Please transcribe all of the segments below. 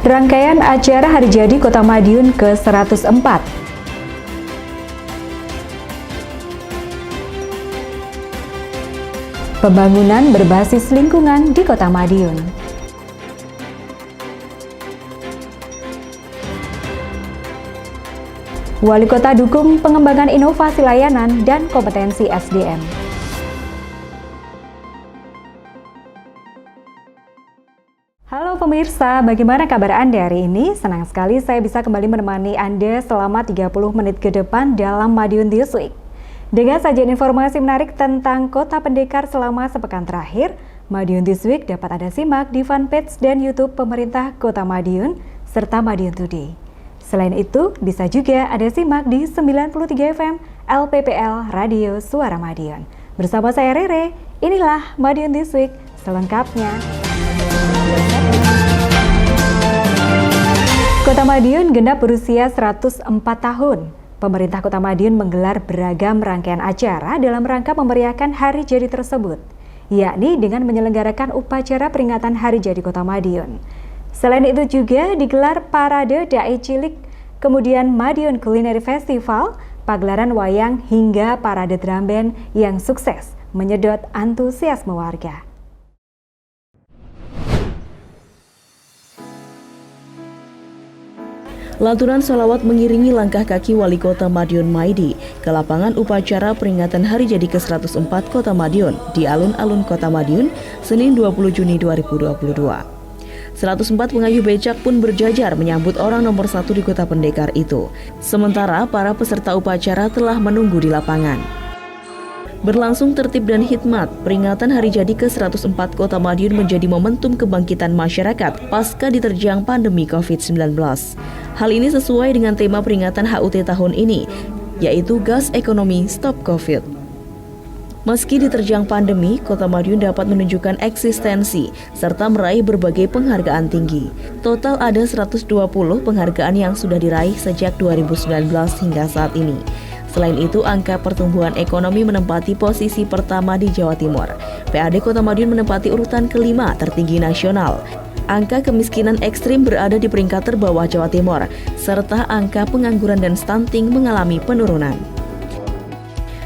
Rangkaian acara Hari Jadi Kota Madiun ke-104. Pembangunan berbasis lingkungan di Kota Madiun. Wali Kota dukung pengembangan inovasi layanan dan kompetensi SDM. Halo pemirsa, bagaimana kabar Anda hari ini? Senang sekali saya bisa kembali menemani Anda selama 30 menit ke depan dalam Madiun This Week. Dengan sajian informasi menarik tentang Kota Pendekar selama sepekan terakhir, Madiun This Week dapat Anda simak di fanpage dan YouTube pemerintah Kota Madiun, serta Madiun Today. Selain itu, bisa juga Anda simak di 93 FM LPPL Radio Suara Madiun. Bersama saya Rere, inilah Madiun This Week selengkapnya. Kota Madiun genap berusia 104 tahun. Pemerintah Kota Madiun menggelar beragam rangkaian acara dalam rangka memeriahkan Hari Jadi tersebut, yakni dengan menyelenggarakan upacara peringatan Hari Jadi Kota Madiun. Selain itu juga digelar Parade Dai Cilik, kemudian Madiun Culinary Festival, pagelaran wayang hingga parade drum band yang sukses menyedot antusiasme warga. Lantunan sholawat mengiringi langkah kaki Wali Kota Madiun Maidi ke lapangan upacara peringatan Hari Jadi ke-104 Kota Madiun di alun-alun Kota Madiun, Senin 20 Juni 2022. 104 pengayuh becak pun berjajar menyambut orang nomor 1 di Kota Pendekar itu. Sementara para peserta upacara telah menunggu di lapangan. Berlangsung tertib dan hikmat, peringatan Hari Jadi ke-104 Kota Madiun menjadi momentum kebangkitan masyarakat pasca diterjang pandemi COVID-19. Hal ini sesuai dengan tema peringatan HUT tahun ini, yaitu Gas Ekonomi Stop COVID. Meski diterjang pandemi, Kota Madiun dapat menunjukkan eksistensi serta meraih berbagai penghargaan tinggi. Total ada 120 penghargaan yang sudah diraih sejak 2019 hingga saat ini. Selain itu, angka pertumbuhan ekonomi menempati posisi pertama di Jawa Timur. PAD Kota Madiun menempati urutan kelima tertinggi nasional. Angka kemiskinan ekstrim berada di peringkat terbawah Jawa Timur, serta angka pengangguran dan stunting mengalami penurunan.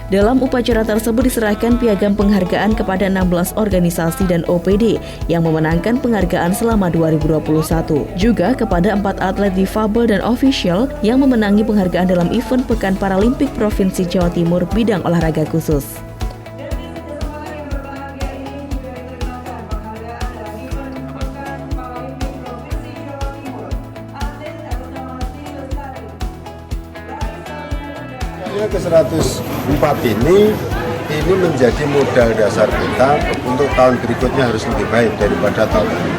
Dalam upacara tersebut diserahkan piagam penghargaan kepada 16 organisasi dan OPD yang memenangkan penghargaan selama 2021. Juga kepada 4 atlet difabel dan official yang memenangi penghargaan dalam event Pekan Paralimpik Provinsi Jawa Timur bidang olahraga khusus. Ke-104 ini menjadi modal dasar kita untuk tahun berikutnya harus lebih baik daripada tahun ini.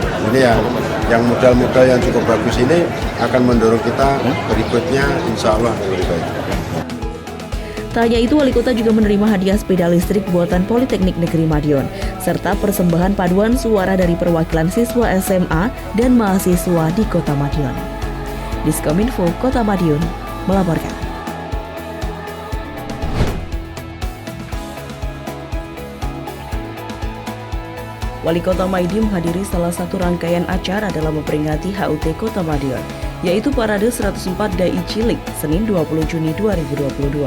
Yang modal-modal yang cukup bagus ini akan mendorong kita berikutnya insya Allah lebih baik. Tak hanya itu, Wali Kota juga menerima hadiah sepeda listrik buatan Politeknik Negeri Madiun, serta persembahan paduan suara dari perwakilan siswa SMA dan mahasiswa di Kota Madiun. Diskominfo Kota Madiun melaporkan. Wali Kota Maidi menghadiri salah satu rangkaian acara dalam memperingati HUT Kota Madiun, yaitu Parade 104 Dai Cilik, Senin 20 Juni 2022.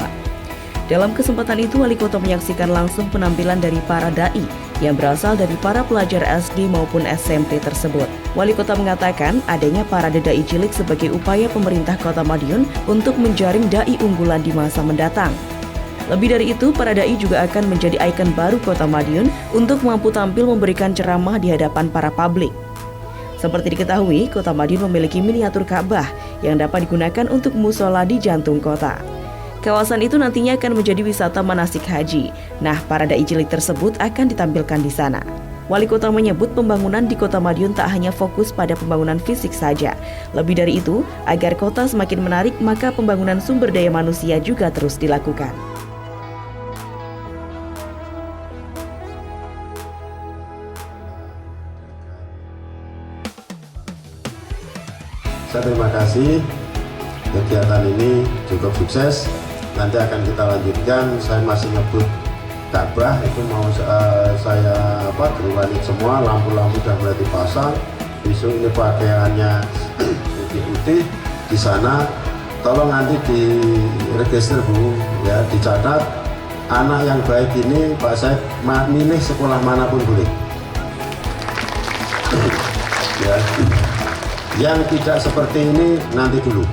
Dalam kesempatan itu, Wali Kota menyaksikan langsung penampilan dari para dai yang berasal dari para pelajar SD maupun SMP tersebut. Wali Kota mengatakan adanya Parade Dai Cilik sebagai upaya pemerintah Kota Madiun untuk menjaring dai unggulan di masa mendatang. Lebih dari itu, para dai juga akan menjadi ikon baru Kota Madiun untuk mampu tampil memberikan ceramah di hadapan para publik. Seperti diketahui, Kota Madiun memiliki miniatur Ka'bah yang dapat digunakan untuk musola di jantung kota. Kawasan itu nantinya akan menjadi wisata manasik haji. Nah, para dai cilik tersebut akan ditampilkan di sana. Wali Kota menyebut pembangunan di Kota Madiun tak hanya fokus pada pembangunan fisik saja. Lebih dari itu, agar kota semakin menarik, maka pembangunan sumber daya manusia juga terus dilakukan. Saya terima kasih, kegiatan ini cukup sukses. Nanti akan kita lanjutkan. Saya masih ngebut Ka'bah itu mau saya gerwani semua, lampu-lampu sudah mulai dipasang. besok ini pakaiannya putih-putih di sana, tolong nanti di register Bu, ya dicatat anak yang baik ini Pak Said milih sekolah manapun boleh. Ya, yang tidak seperti ini nanti dulu.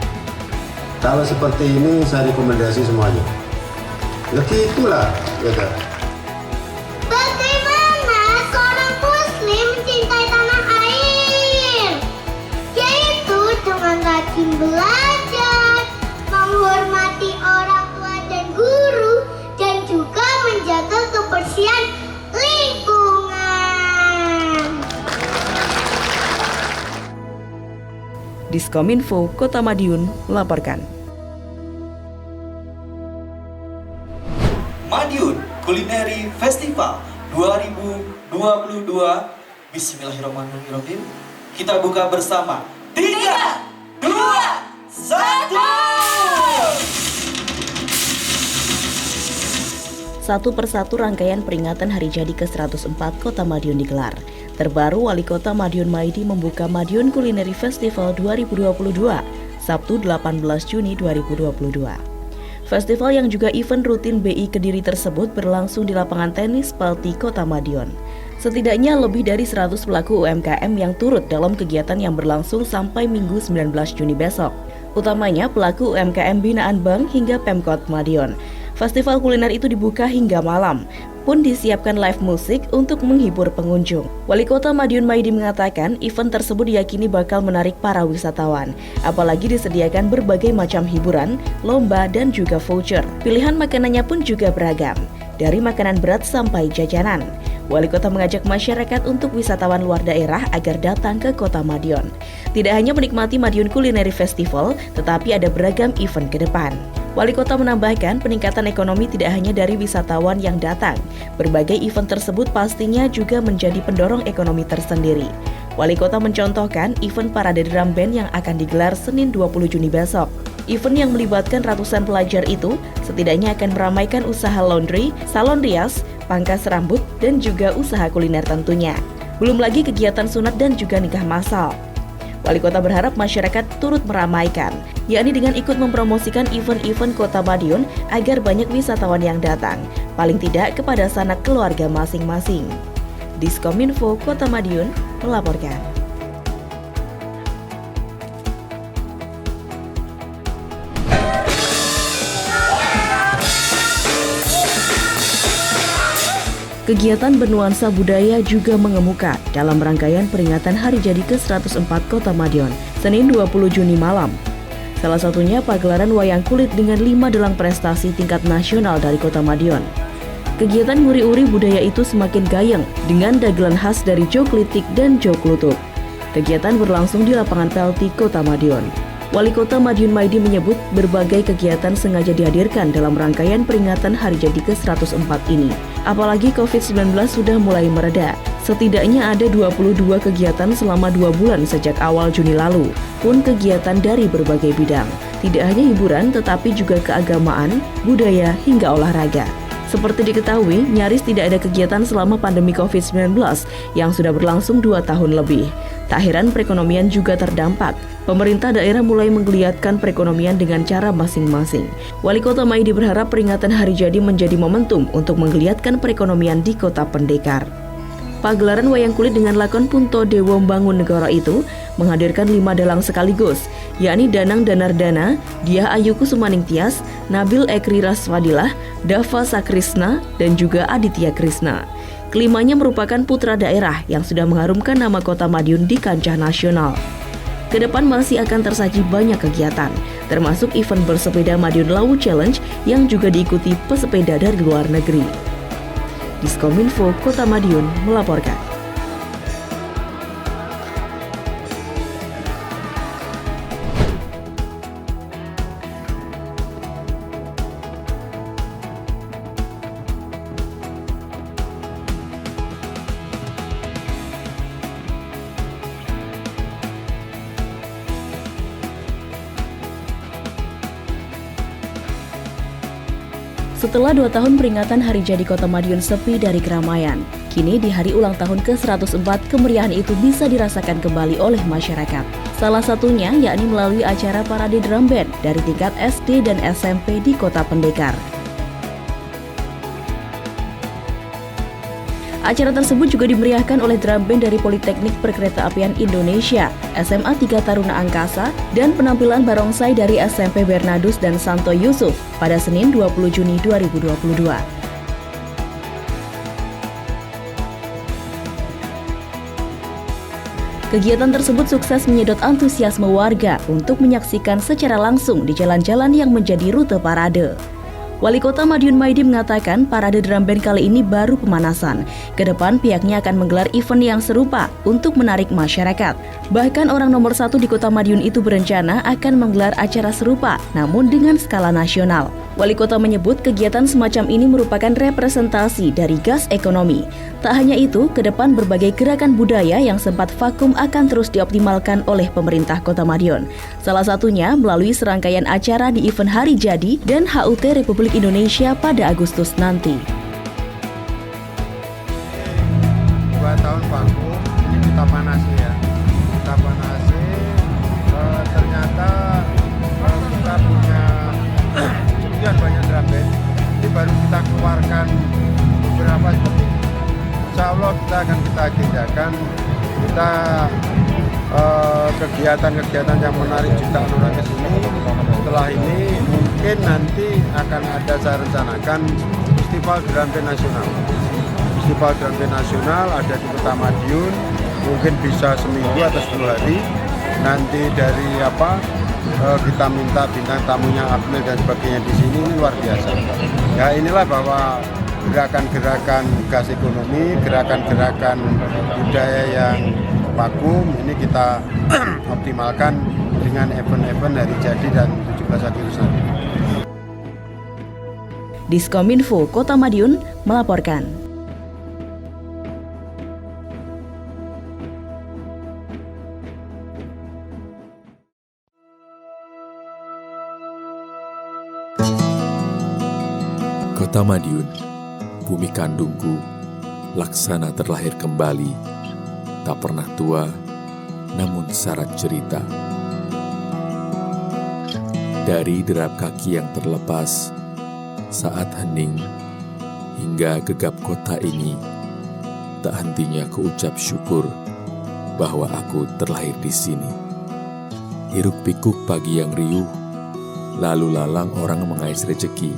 Kalau seperti ini saya rekomendasi semuanya. Ya itulah, ya kan. Bagaimana seorang muslim mencintai tanah air? Yaitu dengan rajin belajar, menghormati orang tua dan guru, dan juga menjaga kebersihan lingkungan. Diskominfo Kota Madiun melaporkan. Madiun Culinary Festival 2022. Bismillahirrahmanirrahim. Kita buka bersama. 3, 2, 1. Satu persatu rangkaian peringatan hari jadi ke-104 Kota Madiun digelar. Terbaru, Wali Kota Madiun Maidi membuka Madiun Culinary Festival 2022, Sabtu 18 Juni 2022. Festival yang juga event rutin BI Kediri tersebut berlangsung di lapangan tenis Palti Kota Madiun. Setidaknya lebih dari 100 pelaku UMKM yang turut dalam kegiatan yang berlangsung sampai Minggu 19 Juni besok. Utamanya pelaku UMKM binaan Bank hingga Pemkot Madiun. Festival kuliner itu dibuka hingga malam, pun disiapkan live musik untuk menghibur pengunjung. Wali Kota Madiun Maidi mengatakan event tersebut diyakini bakal menarik para wisatawan, apalagi disediakan berbagai macam hiburan, lomba, dan juga voucher. Pilihan makanannya pun juga beragam, dari makanan berat sampai jajanan. Wali Kota mengajak masyarakat untuk wisatawan luar daerah agar datang ke Kota Madiun. Tidak hanya menikmati Madiun Culinary Festival, tetapi ada beragam event ke depan. Wali Kota menambahkan peningkatan ekonomi tidak hanya dari wisatawan yang datang. Berbagai event tersebut pastinya juga menjadi pendorong ekonomi tersendiri. Wali Kota mencontohkan event Parade Drum Band yang akan digelar Senin 20 Juni besok. Event yang melibatkan ratusan pelajar itu setidaknya akan meramaikan usaha laundry, salon rias, pangkas rambut, dan juga usaha kuliner tentunya. Belum lagi kegiatan sunat dan juga nikah massal. Wali Kota berharap masyarakat turut meramaikan, yakni dengan ikut mempromosikan event-event Kota Madiun agar banyak wisatawan yang datang, paling tidak kepada sanak keluarga masing-masing. Diskominfo Kota Madiun melaporkan. Kegiatan bernuansa budaya juga mengemuka dalam rangkaian peringatan hari jadi ke-104 Kota Madiun, Senin 20 Juni malam. Salah satunya pagelaran wayang kulit dengan 5 dalang prestasi tingkat nasional dari Kota Madiun. Kegiatan nguri-uri budaya itu semakin gayeng dengan dagelan khas dari jok litik dan jok lutut. Kegiatan berlangsung di lapangan Pelti Kota Madiun. Wali Kota Madiun Maidi menyebut berbagai kegiatan sengaja dihadirkan dalam rangkaian peringatan hari jadi ke-104 ini. Apalagi COVID-19 sudah mulai mereda. Setidaknya ada 22 kegiatan selama 2 bulan sejak awal Juni lalu. Pun kegiatan dari berbagai bidang. Tidak hanya hiburan tetapi juga keagamaan, budaya hingga olahraga. Seperti diketahui, nyaris tidak ada kegiatan selama pandemi COVID-19 yang sudah berlangsung 2 tahun lebih. Tak heran perekonomian juga terdampak. Pemerintah daerah mulai menggeliatkan perekonomian dengan cara masing-masing. Wali Kota Maidi berharap peringatan hari jadi menjadi momentum untuk menggeliatkan perekonomian di Kota Pendekar. Pagelaran wayang kulit dengan lakon Punto Dewo Bangun Negara itu menghadirkan 5 dalang sekaligus, yakni Danang Danardana, Diah Ayuku Sumaning Tias, Nabil Ekri Raswadilah, Dava Sakrisna, dan juga Aditya Krisna. Kelimanya merupakan putra daerah yang sudah mengharumkan nama Kota Madiun di kancah nasional. Kedepan masih akan tersaji banyak kegiatan, termasuk event bersepeda Madiun Lawu Challenge yang juga diikuti pesepeda dari luar negeri. Diskominfo Kota Madiun melaporkan. Setelah 2 tahun peringatan Hari Jadi Kota Madiun sepi dari keramaian, kini di hari ulang tahun ke-104 kemeriahan itu bisa dirasakan kembali oleh masyarakat. Salah satunya yakni melalui acara parade drum band dari tingkat SD dan SMP di Kota Pendekar. Acara tersebut juga dimeriahkan oleh drum band dari Politeknik Perkeretaapian Indonesia, SMA 3 Taruna Angkasa, dan penampilan barongsai dari SMP Bernadus dan Santo Yusuf pada Senin 20 Juni 2022. Kegiatan tersebut sukses menyedot antusiasme warga untuk menyaksikan secara langsung di jalan-jalan yang menjadi rute parade. Wali Kota Madiun Maidi mengatakan parade drum band kali ini baru pemanasan. Kedepan pihaknya akan menggelar event yang serupa untuk menarik masyarakat. Bahkan orang nomor 1 di Kota Madiun itu berencana akan menggelar acara serupa, namun dengan skala nasional. Wali Kota menyebut kegiatan semacam ini merupakan representasi dari gas ekonomi. Tak hanya itu, ke depan berbagai gerakan budaya yang sempat vakum akan terus dioptimalkan oleh pemerintah Kota Madiun. Salah satunya melalui serangkaian acara di event Hari Jadi dan HUT Republik Indonesia pada Agustus nanti. 2 tahun vakum, ini kita panasi ya. Kita panasi, ternyata kita punya sekian banyak drum band. Ini baru kita keluarkan beberapa seperti ini. Insya Allah kita akan kita agendakan kita kegiatan-kegiatan yang menarik jutaan orang ke sini. Setelah ini mungkin nanti akan ada, saya rencanakan festival drum band nasional. Festival drum band nasional ada di Kota Madiun, mungkin bisa seminggu atau 10 hari. Nanti dari kita minta bintang tamunya Akmil dan sebagainya di sini, ini luar biasa. Ya inilah bahwa gerakan-gerakan gas ekonomi, gerakan-gerakan budaya yang vakum ini kita optimalkan dengan event-event Hari Jadi dan 17 Agustus nanti. Diskominfo Kota Madiun melaporkan. Kota Madiun, bumi kandungku, laksana terlahir kembali, tak pernah tua, namun syarat cerita. Dari derap kaki yang terlepas, saat hening, hingga gegap kota ini, tak hentinya kuucap syukur bahwa aku terlahir di sini. Hiruk pikuk pagi yang riuh, lalu lalang orang mengais rejeki.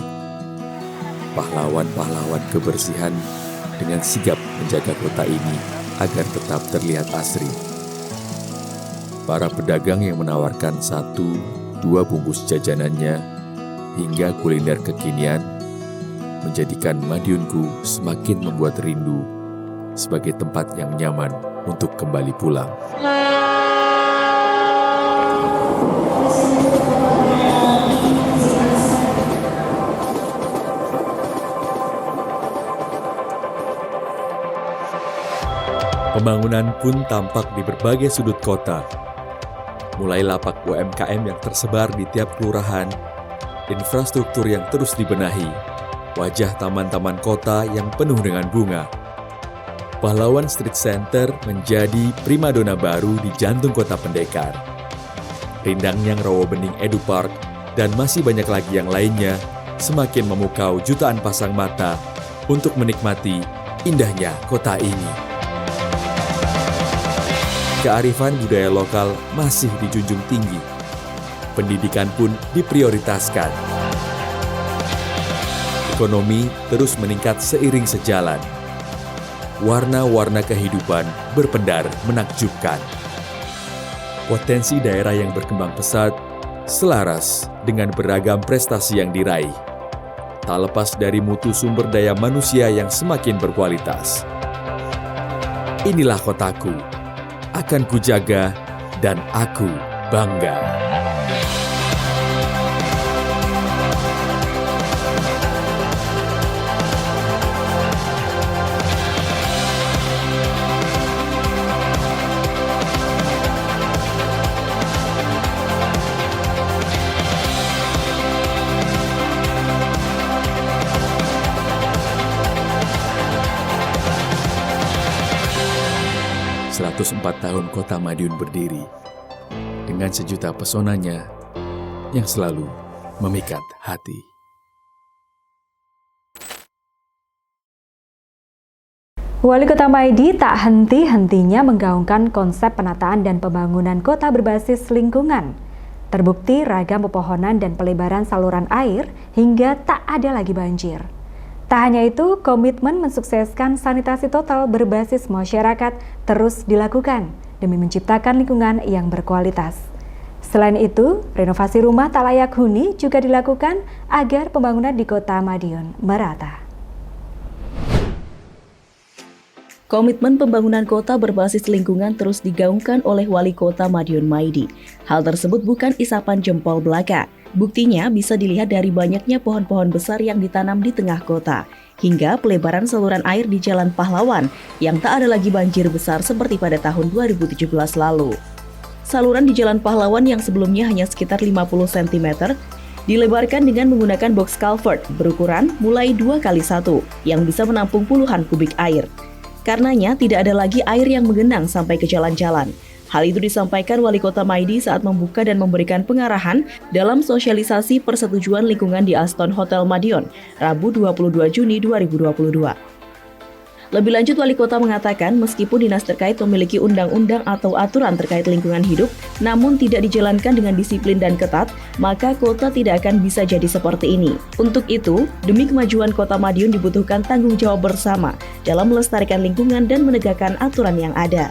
Pahlawan-pahlawan kebersihan dengan sigap menjaga kota ini agar tetap terlihat asri. Para pedagang yang menawarkan 1-2 bungkus jajanannya hingga kuliner kekinian menjadikan Madiunku semakin membuat rindu sebagai tempat yang nyaman untuk kembali pulang. Pembangunan pun tampak di berbagai sudut kota. Mulai lapak UMKM yang tersebar di tiap kelurahan, infrastruktur yang terus dibenahi, wajah taman-taman kota yang penuh dengan bunga. Pahlawan Street Center menjadi primadona baru di jantung Kota Pendekar. Rindangnya Rawa Bening Edu Park dan masih banyak lagi yang lainnya semakin memukau jutaan pasang mata untuk menikmati indahnya kota ini. Kearifan budaya lokal masih dijunjung tinggi. Pendidikan pun diprioritaskan. Ekonomi terus meningkat seiring sejalan. Warna-warna kehidupan berpendar menakjubkan. Potensi daerah yang berkembang pesat selaras dengan beragam prestasi yang diraih. Tak lepas dari mutu sumber daya manusia yang semakin berkualitas. Inilah kotaku. Akan kujaga dan aku bangga. 104 tahun Kota Madiun berdiri, dengan sejuta pesonanya yang selalu memikat hati. Wali Kota Maidi tak henti-hentinya menggaungkan konsep penataan dan pembangunan kota berbasis lingkungan. Terbukti ragam pepohonan dan pelebaran saluran air hingga tak ada lagi banjir. Tak hanya itu, komitmen mensukseskan sanitasi total berbasis masyarakat terus dilakukan demi menciptakan lingkungan yang berkualitas. Selain itu, renovasi rumah tak layak huni juga dilakukan agar pembangunan di Kota Madiun merata. Komitmen pembangunan kota berbasis lingkungan terus digaungkan oleh Wali Kota Madiun Maidi. Hal tersebut bukan isapan jempol belaka. Buktinya bisa dilihat dari banyaknya pohon-pohon besar yang ditanam di tengah kota, hingga pelebaran saluran air di Jalan Pahlawan yang tak ada lagi banjir besar seperti pada tahun 2017 lalu. Saluran di Jalan Pahlawan yang sebelumnya hanya sekitar 50 cm, dilebarkan dengan menggunakan box culvert berukuran mulai 2x1 yang bisa menampung puluhan kubik air. Karenanya tidak ada lagi air yang menggenang sampai ke jalan-jalan. Hal itu disampaikan Wali Kota Maidi saat membuka dan memberikan pengarahan dalam sosialisasi persetujuan lingkungan di Aston Hotel Madiun, Rabu 22 Juni 2022. Lebih lanjut, Wali Kota mengatakan meskipun dinas terkait memiliki undang-undang atau aturan terkait lingkungan hidup, namun tidak dijalankan dengan disiplin dan ketat, maka kota tidak akan bisa jadi seperti ini. Untuk itu, demi kemajuan Kota Madiun dibutuhkan tanggung jawab bersama dalam melestarikan lingkungan dan menegakkan aturan yang ada.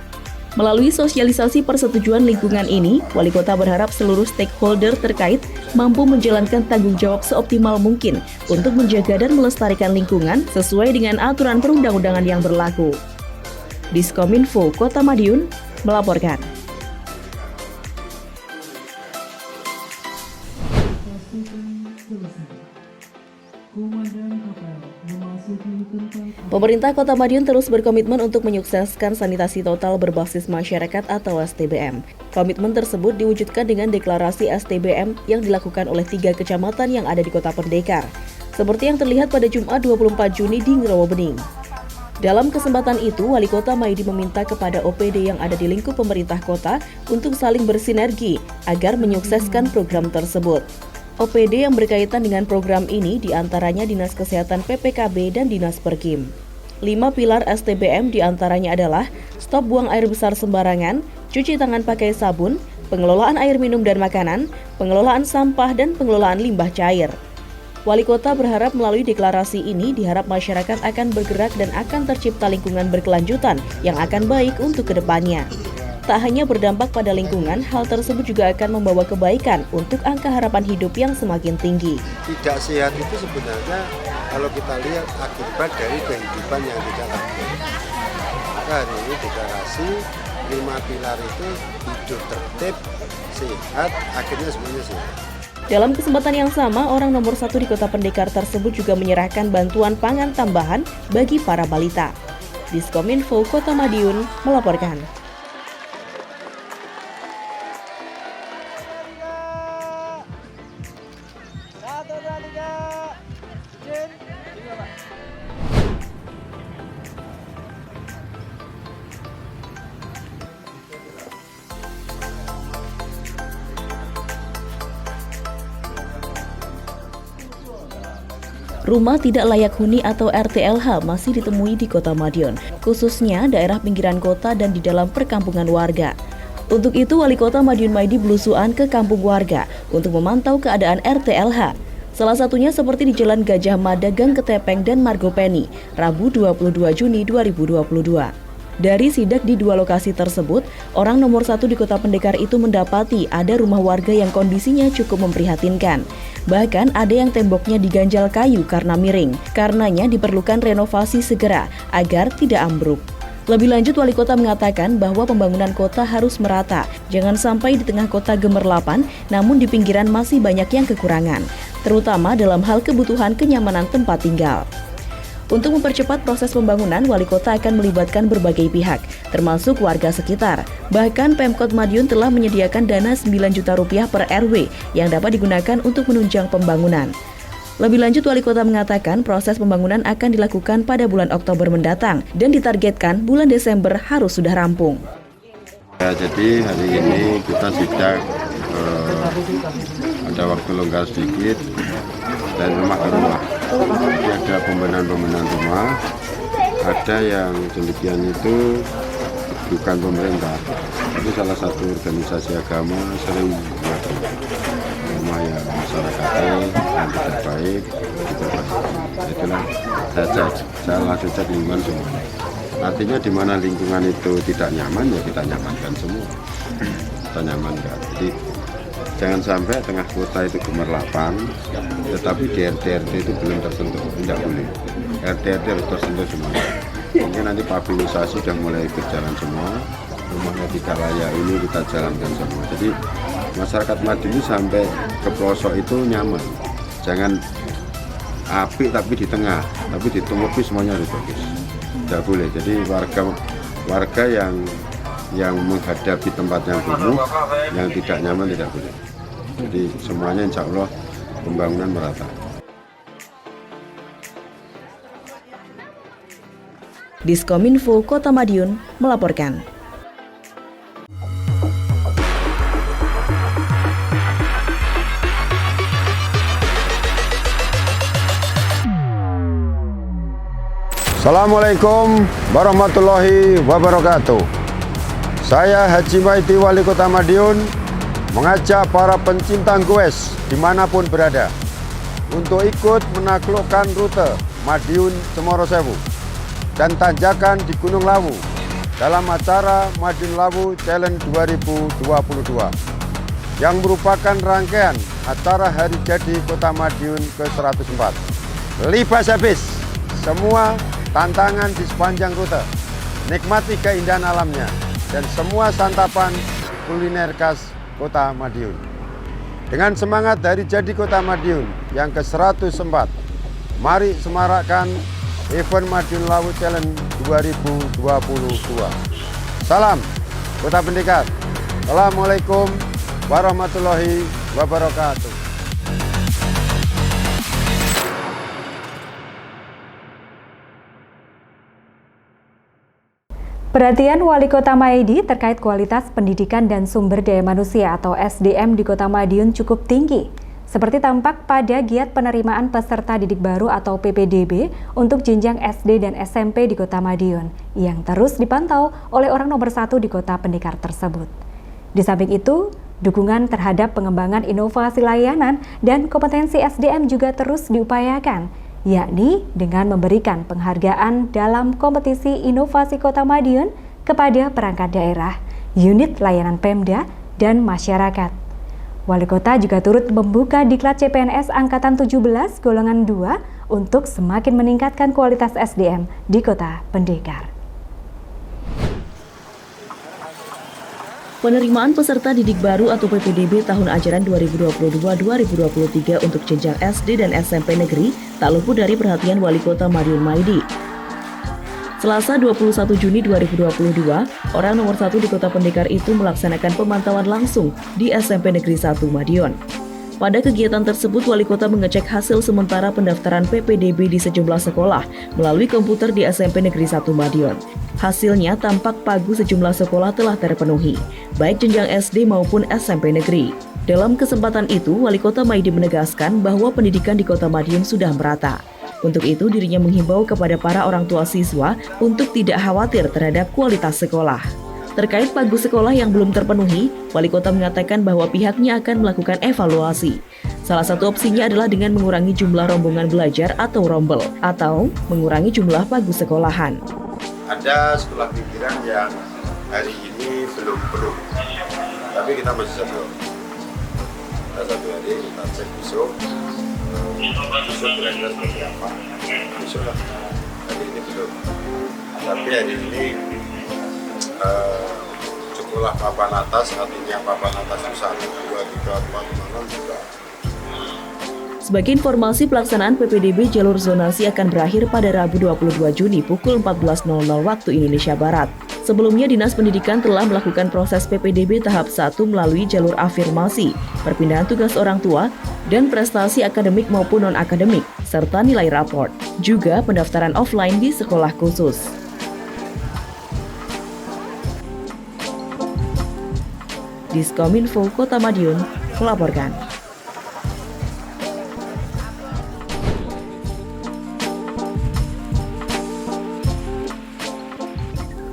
Melalui sosialisasi persetujuan lingkungan ini, Wali Kota berharap seluruh stakeholder terkait mampu menjalankan tanggung jawab seoptimal mungkin untuk menjaga dan melestarikan lingkungan sesuai dengan aturan perundang-undangan yang berlaku. Diskominfo Kota Madiun melaporkan. Pemerintah Kota Madiun terus berkomitmen untuk menyukseskan sanitasi total berbasis masyarakat atau STBM. Komitmen tersebut diwujudkan dengan deklarasi STBM yang dilakukan oleh 3 kecamatan yang ada di Kota Pendekar, seperti yang terlihat pada Jumat 24 Juni di Ngerowo Bening. Dalam kesempatan itu, Wali Kota Maidi meminta kepada OPD yang ada di lingkup pemerintah kota untuk saling bersinergi agar menyukseskan program tersebut. OPD yang berkaitan dengan program ini diantaranya Dinas Kesehatan PPKB dan Dinas Perkim. 5 pilar STBM diantaranya adalah stop buang air besar sembarangan, cuci tangan pakai sabun, pengelolaan air minum dan makanan, pengelolaan sampah, dan pengelolaan limbah cair. Wali Kota berharap melalui deklarasi ini diharap masyarakat akan bergerak dan akan tercipta lingkungan berkelanjutan yang akan baik untuk kedepannya. Tak hanya berdampak pada lingkungan, hal tersebut juga akan membawa kebaikan untuk angka harapan hidup yang semakin tinggi. Tidak sehat itu sebenarnya kalau kita lihat akibat dari kehidupan yang tidak lancar. Maka hari ini deklarasi 5 pilar itu hidup tertib, sehat, akhirnya semuanya sehat. Dalam kesempatan yang sama, orang nomor 1 di Kota Pendekar tersebut juga menyerahkan bantuan pangan tambahan bagi para balita. Diskominfo Kota Madiun melaporkan. Rumah tidak layak huni atau RTLH masih ditemui di Kota Madiun, khususnya daerah pinggiran kota dan di dalam perkampungan warga. Untuk itu, Wali Kota Madiun Maidi belusuan ke kampung warga untuk memantau keadaan RTLH. Salah satunya seperti di Jalan Gajah Mada, Gang Ketepeng, dan Margopeni, Rabu 22 Juni 2022. Dari sidak di 2 lokasi tersebut, orang nomor 1 di Kota Pendekar itu mendapati ada rumah warga yang kondisinya cukup memprihatinkan. Bahkan ada yang temboknya diganjal kayu karena miring. Karenanya diperlukan renovasi segera agar tidak ambruk. Lebih lanjut, Wali Kota mengatakan bahwa pembangunan kota harus merata. Jangan sampai di tengah kota gemerlapan, namun di pinggiran masih banyak yang kekurangan, terutama dalam hal kebutuhan kenyamanan tempat tinggal. Untuk mempercepat proses pembangunan, Wali Kota akan melibatkan berbagai pihak, termasuk warga sekitar. Bahkan Pemkot Madiun telah menyediakan dana 9 juta rupiah per RW yang dapat digunakan untuk menunjang pembangunan. Lebih lanjut, Wali Kota mengatakan proses pembangunan akan dilakukan pada bulan Oktober mendatang dan ditargetkan bulan Desember harus sudah rampung. Ya, jadi hari ini kita sidak ada waktu longgar sedikit dari rumah ke rumah. Jadi ada pembenahan rumah, ada yang demikian itu bukan pemerintah, itu salah satu organisasi agama sering buat rumah yang masyarakatnya yang tidak baik, itulah saya langsung cek lingkungan semuanya. Artinya di mana lingkungan itu tidak nyaman ya kita nyamankan semua, kita nyamankan. Jadi jangan sampai tengah kota itu gemerlapan, tetapi di RT itu belum tersentuh, tidak boleh. RT harus tersentuh semua. Mungkin nanti pabilisasi sudah mulai berjalan semua, rumahnya tidak layak ini kita jalankan semua. Jadi masyarakat Madiun ini sampai ke pelosok itu nyaman. Jangan api tapi di tengah, tapi di tengah semuanya harus bagus. Tidak boleh. Jadi warga yang menghadapi tempat yang kumuh, yang tidak nyaman tidak boleh. Jadi semuanya insya Allah pembangunan merata. Diskominfo Kota Madiun melaporkan. Assalamualaikum warahmatullahi wabarakatuh. Saya Haji Maidi, Wali Kota Madiun, mengajak para pencinta goes dimanapun berada untuk ikut menaklukkan rute Madiun Cemoro Sewu dan tanjakan di Gunung Lawu dalam acara Madiun Lawu Challenge 2022 yang merupakan rangkaian acara Hari Jadi Kota Madiun ke-104. Libas habis semua tantangan di sepanjang rute, nikmati keindahan alamnya dan semua santapan kuliner khas Kota Madiun. Dengan semangat Hari Jadi Kota Madiun yang ke-104, mari semarakkan event Madiun Lawu Challenge 2022. Salam Kota Pendekar. Assalamualaikum warahmatullahi wabarakatuh. Perhatian Wali Kota Maidi terkait kualitas pendidikan dan sumber daya manusia atau SDM di Kota Madiun cukup tinggi. Seperti tampak pada giat penerimaan peserta didik baru atau PPDB untuk jenjang SD dan SMP di Kota Madiun yang terus dipantau oleh orang nomor 1 di Kota Pendekar tersebut. Di samping itu, dukungan terhadap pengembangan inovasi layanan dan kompetensi SDM juga terus diupayakan, yakni dengan memberikan penghargaan dalam kompetisi inovasi Kota Madiun kepada perangkat daerah, unit layanan Pemda, dan masyarakat. Wali Kota juga turut membuka diklat CPNS Angkatan 17 golongan 2 untuk semakin meningkatkan kualitas SDM di Kota Pendekar. Penerimaan peserta didik baru atau PPDB tahun ajaran 2022-2023 untuk jenjang SD dan SMP negeri tak luput dari perhatian Wali Kota Madiun Maidi. Selasa 21 Juni 2022, orang nomor 1 di Kota Pendekar itu melaksanakan pemantauan langsung di SMP Negeri 1 Madiun. Pada kegiatan tersebut, Wali Kota mengecek hasil sementara pendaftaran PPDB di sejumlah sekolah melalui komputer di SMP Negeri 1 Madiun. Hasilnya tampak pagu sejumlah sekolah telah terpenuhi, baik jenjang SD maupun SMP negeri. Dalam kesempatan itu, Wali Kota Maidi menegaskan bahwa pendidikan di Kota Madiun sudah merata. Untuk itu, dirinya menghimbau kepada para orang tua siswa untuk tidak khawatir terhadap kualitas sekolah. Terkait pagu sekolah yang belum terpenuhi, Wali Kota mengatakan bahwa pihaknya akan melakukan evaluasi. Salah satu opsinya adalah dengan mengurangi jumlah rombongan belajar atau rombel, atau mengurangi jumlah pagu sekolahan. Ada sekolah pinggiran yang hari ini belum penuh, tapi kita masih satu hari kita cek besok kira-kira seperti apa, besok lah. Hari ini belum, tapi hari ini sekolah papan atas, artinya papan atas itu 1, 2, 3, 4, 5, 6 juga. Sebagai informasi, pelaksanaan PPDB jalur zonasi akan berakhir pada Rabu 22 Juni pukul 14.00 waktu Indonesia Barat. Sebelumnya, Dinas Pendidikan telah melakukan proses PPDB tahap 1 melalui jalur afirmasi, perpindahan tugas orang tua, dan prestasi akademik maupun non-akademik, serta nilai raport. Juga pendaftaran offline di sekolah khusus. Diskominfo Kota Madiun melaporkan.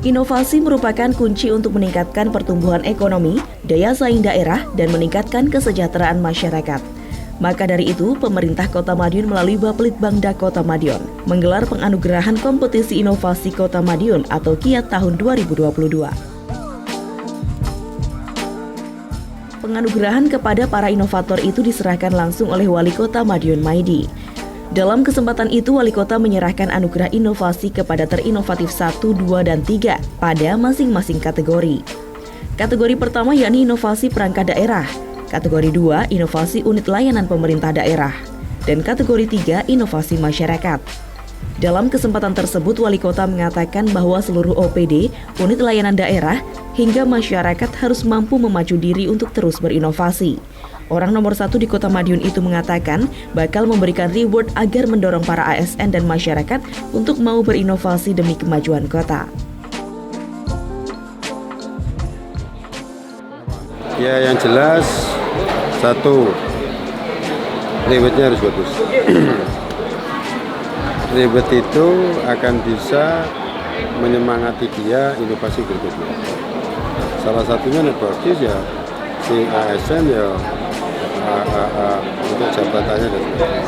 Inovasi merupakan kunci untuk meningkatkan pertumbuhan ekonomi, daya saing daerah, dan meningkatkan kesejahteraan masyarakat. Maka dari itu, pemerintah Kota Madiun melalui Bapelitbangda Kota Madiun menggelar penganugerahan kompetisi inovasi Kota Madiun atau KIAT tahun 2022. Penganugerahan kepada para inovator itu diserahkan langsung oleh Wali Kota Madiun Maidi. Dalam kesempatan itu, Wali Kota menyerahkan anugerah inovasi kepada terinovatif 1, 2, dan 3 pada masing-masing kategori. Kategori pertama yakni inovasi perangkat daerah, kategori 2 inovasi unit layanan pemerintah daerah, dan kategori 3 inovasi masyarakat. Dalam kesempatan tersebut, Wali Kota mengatakan bahwa seluruh OPD, unit layanan daerah, hingga masyarakat harus mampu memacu diri untuk terus berinovasi. Orang nomor 1 di Kota Madiun itu mengatakan bakal memberikan reward agar mendorong para ASN dan masyarakat untuk mau berinovasi demi kemajuan kota. Ya, yang jelas satu, rewardnya harus bagus. Reward itu akan bisa menyemangati dia inovasi berikutnya. Salah satunya bagus ya si ASN ya untuk jabatannya dan sebagainya.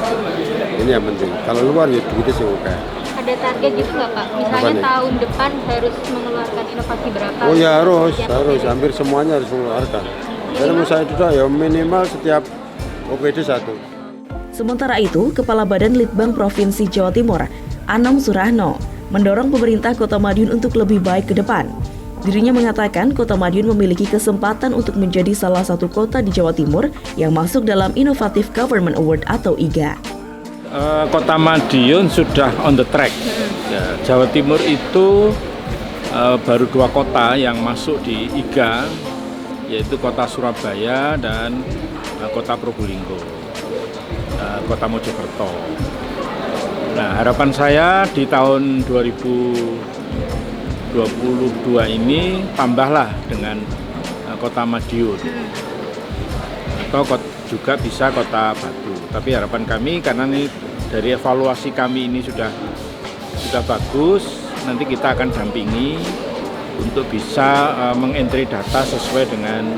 Ini yang penting. Kalau luar ya duitnya sih oke. Ada target gitu nggak Pak? Misalnya tahun depan harus mengeluarkan inovasi berapa? Oh ya harus. Hampir semuanya harus mengeluarkan. Jadi menurut saya juga ya minimal setiap OPD 1. Sementara itu, Kepala Badan Litbang Provinsi Jawa Timur, Anom Surahno, mendorong pemerintah Kota Madiun untuk lebih baik ke depan. Dirinya mengatakan Kota Madiun memiliki kesempatan untuk menjadi salah satu kota di Jawa Timur yang masuk dalam Innovative Government Award atau IGA. Kota Madiun sudah on the track. Ya, Jawa Timur itu baru 2 kota yang masuk di IGA, yaitu kota Surabaya dan kota Probolinggo, kota Mojokerto. Nah, harapan saya di tahun 2022 ini tambahlah dengan Kota Madiun atau juga bisa Kota Batu. Tapi harapan kami karena ini dari evaluasi kami ini sudah bagus, nanti kita akan dampingi untuk bisa mengentry data sesuai dengan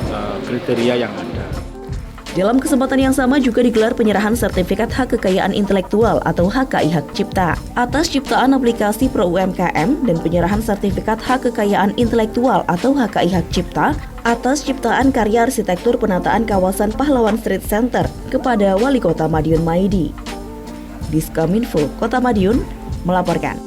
kriteria yang ada. Dalam kesempatan yang sama juga digelar penyerahan sertifikat hak kekayaan intelektual atau HKI Hak Cipta atas ciptaan aplikasi Pro UMKM dan penyerahan sertifikat hak kekayaan intelektual atau HKI Hak Cipta atas ciptaan karya arsitektur penataan kawasan Pahlawan Street Center kepada Wali Kota Madiun Maidi. Diskominfo Kota Madiun melaporkan.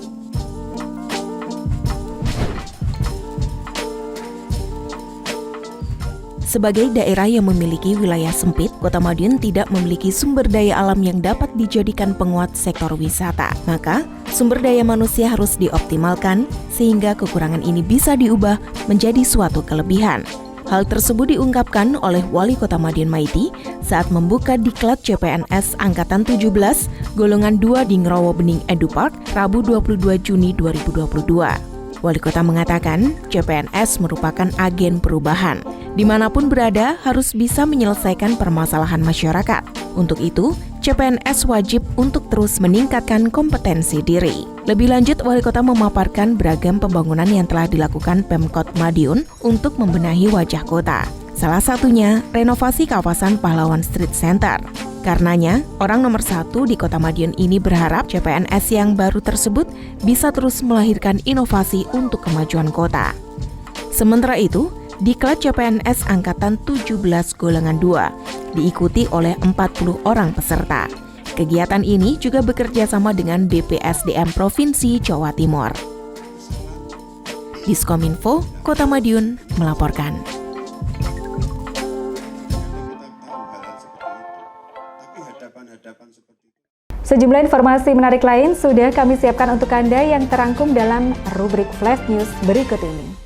Sebagai daerah yang memiliki wilayah sempit, Kota Madiun tidak memiliki sumber daya alam yang dapat dijadikan penguat sektor wisata. Maka, sumber daya manusia harus dioptimalkan sehingga kekurangan ini bisa diubah menjadi suatu kelebihan. Hal tersebut diungkapkan oleh Wali Kota Madiun Maidi saat membuka Diklat CPNS Angkatan 17 Golongan 2 di Ngrowo Bening Edu Park, Rabu 22 Juni 2022. Wali Kota mengatakan CPNS merupakan agen perubahan. Dimanapun berada harus bisa menyelesaikan permasalahan masyarakat. Untuk itu, CPNS wajib untuk terus meningkatkan kompetensi diri. Lebih lanjut, Wali Kota memaparkan beragam pembangunan yang telah dilakukan Pemkot Madiun untuk membenahi wajah kota. Salah satunya, renovasi kawasan Pahlawan Street Center. Karenanya, orang nomor 1 di Kota Madiun ini berharap CPNS yang baru tersebut bisa terus melahirkan inovasi untuk kemajuan kota. Sementara itu, Diklat CPNS Angkatan 17 Golongan 2 diikuti oleh 40 orang peserta. Kegiatan ini juga bekerja sama dengan BPSDM Provinsi Jawa Timur. Diskominfo Kota Madiun melaporkan. Sejumlah informasi menarik lain sudah kami siapkan untuk Anda yang terangkum dalam rubrik Flash News berikut ini.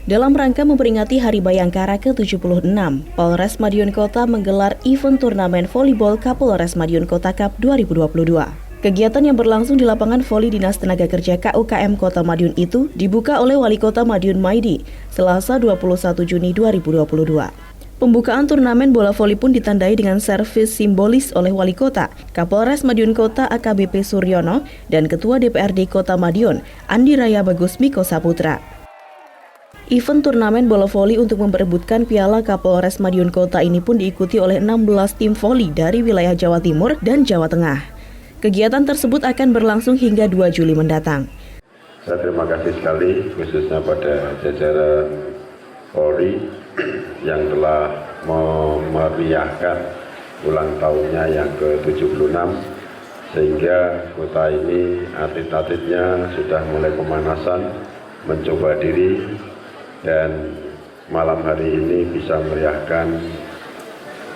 Dalam rangka memperingati Hari Bayangkara ke-76, Polres Madiun Kota menggelar event turnamen volleyball Kapolres Madiun Kota Cup 2022. Kegiatan yang berlangsung di lapangan voli Dinas Tenaga Kerja KUKM Kota Madiun itu dibuka oleh Wali Kota Madiun Maidi, Selasa 21 Juni 2022. Pembukaan turnamen bola voli pun ditandai dengan servis simbolis oleh Wali Kota, Kapolres Madiun Kota AKBP Suryono, dan Ketua DPRD Kota Madiun, Andi Raya Bagus Miko Saputra. Event turnamen bola voli untuk memperebutkan Piala Kapolres Madiun Kota ini pun diikuti oleh 16 tim voli dari wilayah Jawa Timur dan Jawa Tengah. Kegiatan tersebut akan berlangsung hingga 2 Juli mendatang. Saya terima kasih sekali khususnya pada jajaran Polri yang telah memeriahkan ulang tahunnya yang ke-76 sehingga kota ini atlet-atletnya sudah mulai pemanasan, mencoba diri, dan malam hari ini bisa meriahkan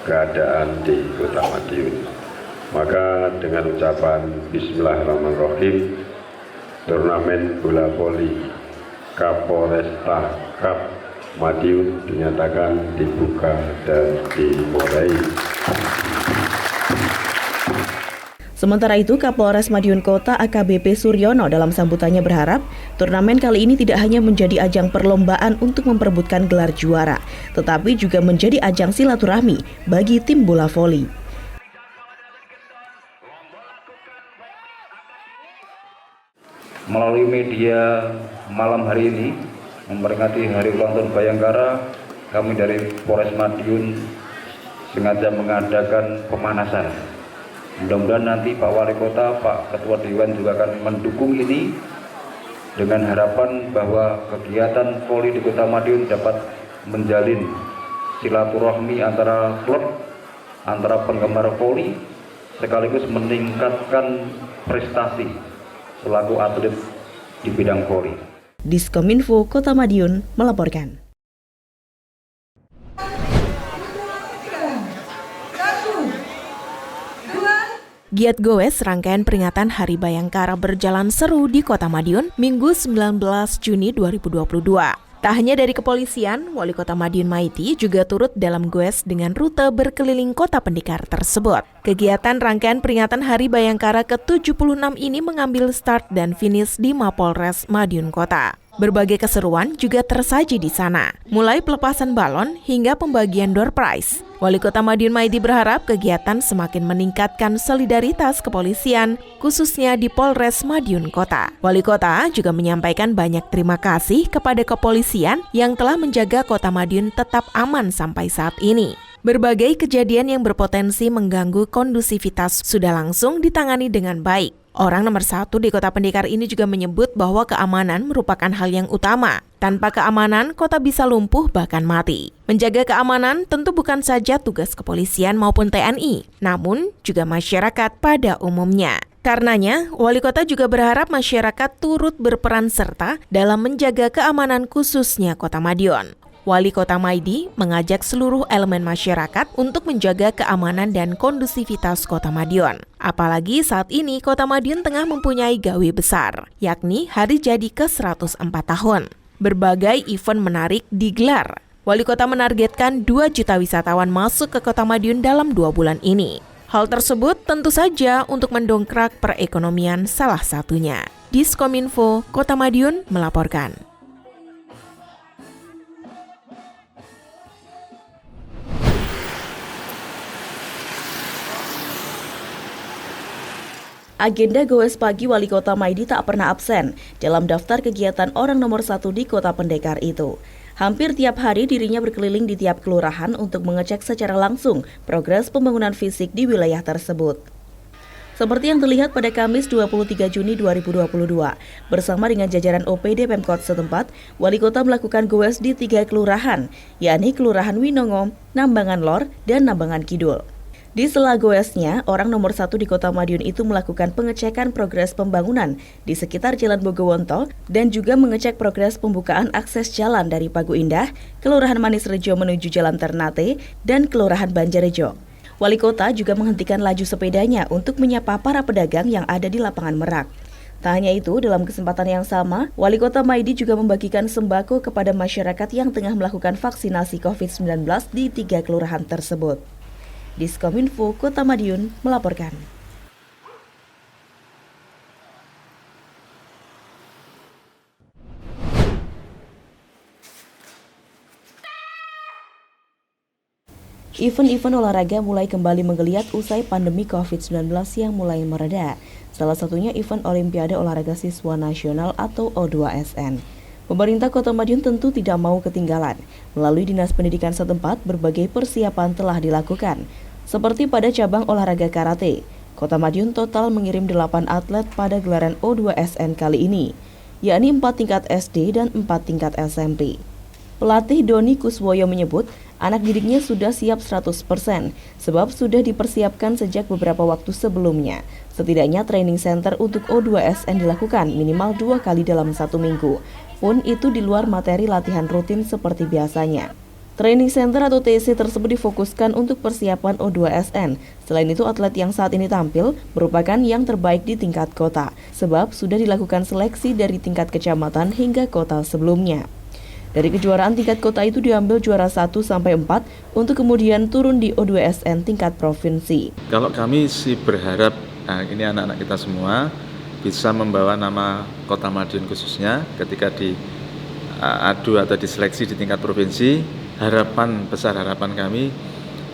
keadaan di Kota Madiun. Maka dengan ucapan Bismillahirrahmanirrahim, turnamen bola voli Kapolresta Cup Madiun dinyatakan dibuka dan dimulai. Sementara itu, Kapolres Madiun Kota AKBP Suryono dalam sambutannya berharap turnamen kali ini tidak hanya menjadi ajang perlombaan untuk memperebutkan gelar juara, tetapi juga menjadi ajang silaturahmi bagi tim bola voli. Melalui media malam hari ini, memperingati Hari Ulang Tahun Bayangkara, kami dari Polres Madiun sengaja mengadakan pemanasan. Mudah-mudahan nanti Pak Wali Kota, Pak Ketua Dewan juga akan mendukung ini dengan harapan bahwa kegiatan voli di Kota Madiun dapat menjalin silaturahmi antara klub, antara penggemar voli, sekaligus meningkatkan prestasi selaku atlet di bidang voli. Diskominfo Kota Madiun melaporkan. Giat Goes rangkaian peringatan Hari Bayangkara berjalan seru di Kota Madiun Minggu 19 Juni 2022. Tak hanya dari kepolisian, Wali Kota Madiun Maidi juga turut dalam goes dengan rute berkeliling kota pendekar tersebut. Kegiatan rangkaian peringatan Hari Bayangkara ke-76 ini mengambil start dan finish di Mapolres Madiun Kota. Berbagai keseruan juga tersaji di sana, mulai pelepasan balon hingga pembagian door prize. Wali Kota Madiun Maidi berharap kegiatan semakin meningkatkan solidaritas kepolisian, khususnya di Polres Madiun Kota. Wali Kota juga menyampaikan banyak terima kasih kepada kepolisian yang telah menjaga Kota Madiun tetap aman sampai saat ini. Berbagai kejadian yang berpotensi mengganggu kondusivitas sudah langsung ditangani dengan baik. Orang nomor 1 di Kota Pendekar ini juga menyebut bahwa keamanan merupakan hal yang utama. Tanpa keamanan, kota bisa lumpuh bahkan mati. Menjaga keamanan tentu bukan saja tugas kepolisian maupun TNI, namun juga masyarakat pada umumnya. Karenanya, Wali Kota juga berharap masyarakat turut berperan serta dalam menjaga keamanan khususnya Kota Madiun. Wali Kota Maidi mengajak seluruh elemen masyarakat untuk menjaga keamanan dan kondusivitas Kota Madiun. Apalagi saat ini Kota Madiun tengah mempunyai gawe besar, yakni Hari Jadi ke-104 tahun. Berbagai event menarik digelar. Wali Kota menargetkan 2 juta wisatawan masuk ke Kota Madiun dalam 2 bulan ini. Hal tersebut tentu saja untuk mendongkrak perekonomian salah satunya. Diskominfo Kota Madiun melaporkan. Agenda goes pagi Wali Kota Maidi tak pernah absen dalam daftar kegiatan orang nomor 1 di Kota Pendekar itu. Hampir tiap hari dirinya berkeliling di tiap kelurahan untuk mengecek secara langsung progres pembangunan fisik di wilayah tersebut. Seperti yang terlihat pada Kamis 23 Juni 2022, bersama dengan jajaran OPD Pemkot setempat, Wali Kota melakukan goes di 3 kelurahan, yakni Kelurahan Winongo, Nambangan Lor, dan Nambangan Kidul. Di sela goesnya, orang nomor 1 di Kota Madiun itu melakukan pengecekan progres pembangunan di sekitar Jalan Bogowonto dan juga mengecek progres pembukaan akses jalan dari Pagu Indah, Kelurahan Manis Rejo menuju Jalan Ternate, dan Kelurahan Banjarejo. Wali Kota juga menghentikan laju sepedanya untuk menyapa para pedagang yang ada di lapangan Merak. Tak hanya itu, dalam kesempatan yang sama, Wali Kota Maidi juga membagikan sembako kepada masyarakat yang tengah melakukan vaksinasi COVID-19 di 3 kelurahan tersebut. Diskominfo Kota Madiun melaporkan. Event-event olahraga mulai kembali menggeliat usai pandemi COVID-19 yang mulai mereda. Salah satunya event Olimpiade Olahraga Siswa Nasional atau O2SN. Pemerintah Kota Madiun tentu tidak mau ketinggalan. Melalui Dinas Pendidikan setempat, berbagai persiapan telah dilakukan. Seperti pada cabang olahraga karate, Kota Madiun total mengirim 8 atlet pada gelaran O2SN kali ini, yakni 4 tingkat SD dan 4 tingkat SMP. Pelatih Doni Kuswoyo menyebut, anak didiknya sudah siap 100%, sebab sudah dipersiapkan sejak beberapa waktu sebelumnya. Setidaknya training center untuk O2SN dilakukan minimal 2 kali dalam 1 minggu, pun itu di luar materi latihan rutin seperti biasanya. Training center atau TC tersebut difokuskan untuk persiapan O2SN. Selain itu, atlet yang saat ini tampil merupakan yang terbaik di tingkat kota, sebab sudah dilakukan seleksi dari tingkat kecamatan hingga kota sebelumnya. Dari kejuaraan tingkat kota itu diambil juara 1-4 untuk kemudian turun di O2SN tingkat provinsi. Kalau kami sih berharap, ini anak-anak kita semua bisa membawa nama Kota Madiun khususnya ketika diadu atau diseleksi di tingkat provinsi. Besar harapan kami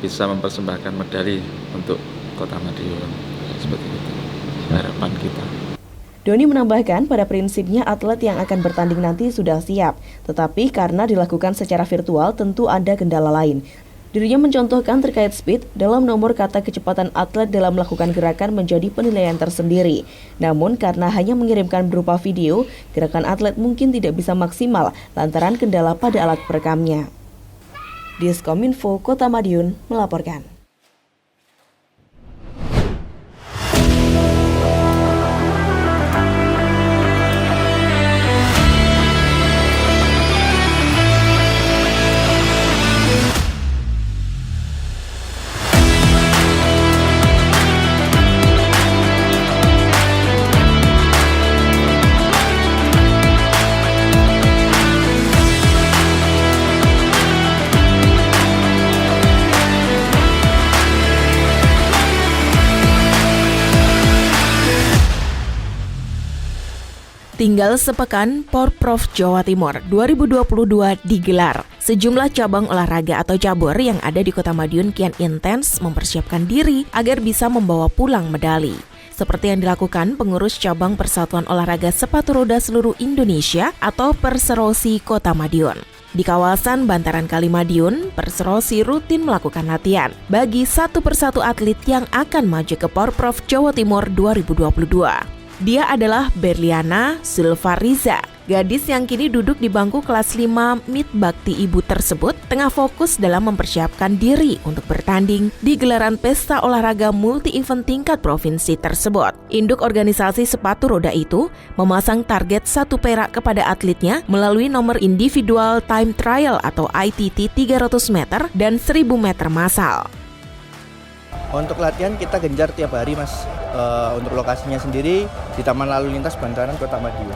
bisa mempersembahkan medali untuk Kota Madiun. Seperti itu harapan kita. Doni menambahkan pada prinsipnya atlet yang akan bertanding nanti sudah siap, tetapi karena dilakukan secara virtual tentu ada kendala lain. Dirinya mencontohkan terkait speed dalam nomor kata kecepatan atlet dalam melakukan gerakan menjadi penilaian tersendiri. Namun karena hanya mengirimkan berupa video, gerakan atlet mungkin tidak bisa maksimal lantaran kendala pada alat perekamnya. Diskominfo Kota Madiun melaporkan. Tinggal sepekan, Porprov Jawa Timur 2022 digelar. Sejumlah cabang olahraga atau cabur yang ada di Kota Madiun kian intens mempersiapkan diri agar bisa membawa pulang medali. Seperti yang dilakukan pengurus cabang Persatuan Olahraga Sepatu Roda Seluruh Indonesia atau Perserosi Kota Madiun. Di kawasan Bantaran Kali Madiun, Perserosi rutin melakukan latihan bagi satu persatu atlet yang akan maju ke Porprov Jawa Timur 2022. Dia adalah Berliana Zulfariza, gadis yang kini duduk di bangku kelas 5 MIT Bakti Ibu tersebut tengah fokus dalam mempersiapkan diri untuk bertanding di gelaran pesta olahraga multi-event tingkat provinsi tersebut. Induk organisasi sepatu roda itu memasang target 1 perak kepada atletnya melalui nomor individual time trial atau ITT 300 meter dan 1000 meter massal. Untuk latihan kita genjar tiap hari, Mas. Untuk lokasinya sendiri di Taman Lalu Lintas Bantaran Kota Madiun.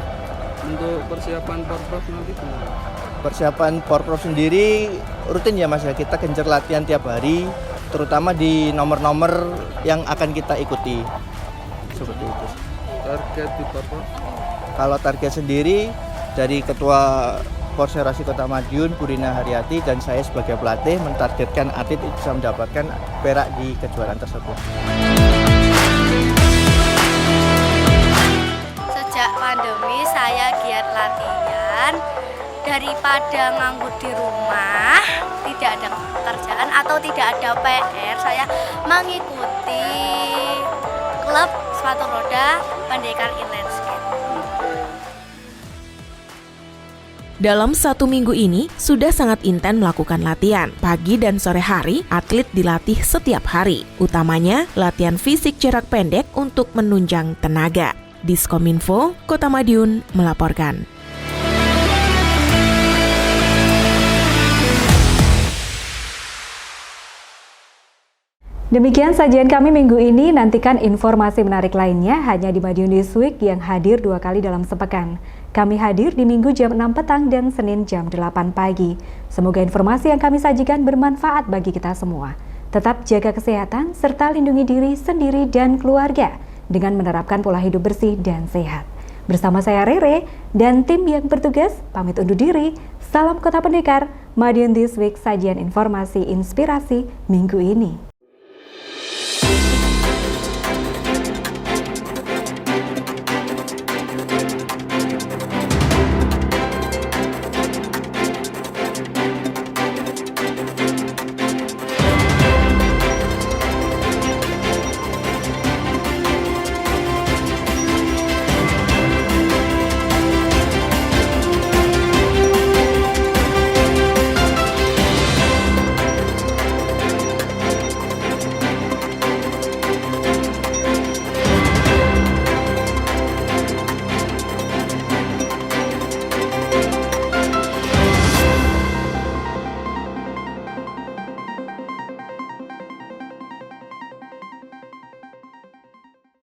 Untuk persiapan Porprov nanti gimana? Persiapan Porprov sendiri rutin ya, Mas. Kita genjar latihan tiap hari, terutama di nomor-nomor yang akan kita ikuti. Seperti itu. Target di Porprov? Kalau target sendiri dari Ketua Porserasi Kota Madiun, Purina Haryati, dan saya sebagai pelatih mentargetkan atlet bisa mendapatkan perak di kejuaraan tersebut. Sejak pandemi saya giat latihan, daripada nganggur di rumah, tidak ada pekerjaan atau tidak ada PR, saya mengikuti klub sepatu roda Pendidikan Inline Skate. Dalam 1 minggu ini, sudah sangat intens melakukan latihan. Pagi dan sore hari, atlet dilatih setiap hari. Utamanya, latihan fisik jarak pendek untuk menunjang tenaga. Diskominfo, Kota Madiun melaporkan. Demikian sajian kami minggu ini. Nantikan informasi menarik lainnya hanya di Madiun Newsweek yang hadir 2 kali dalam sepekan. Kami hadir di Minggu jam 6 petang dan Senin jam 8 pagi. Semoga informasi yang kami sajikan bermanfaat bagi kita semua. Tetap jaga kesehatan serta lindungi diri sendiri dan keluarga dengan menerapkan pola hidup bersih dan sehat. Bersama saya Rere dan tim yang bertugas pamit undur diri. Salam Kota Pendekar, Madiun This Week, sajian informasi inspirasi minggu ini.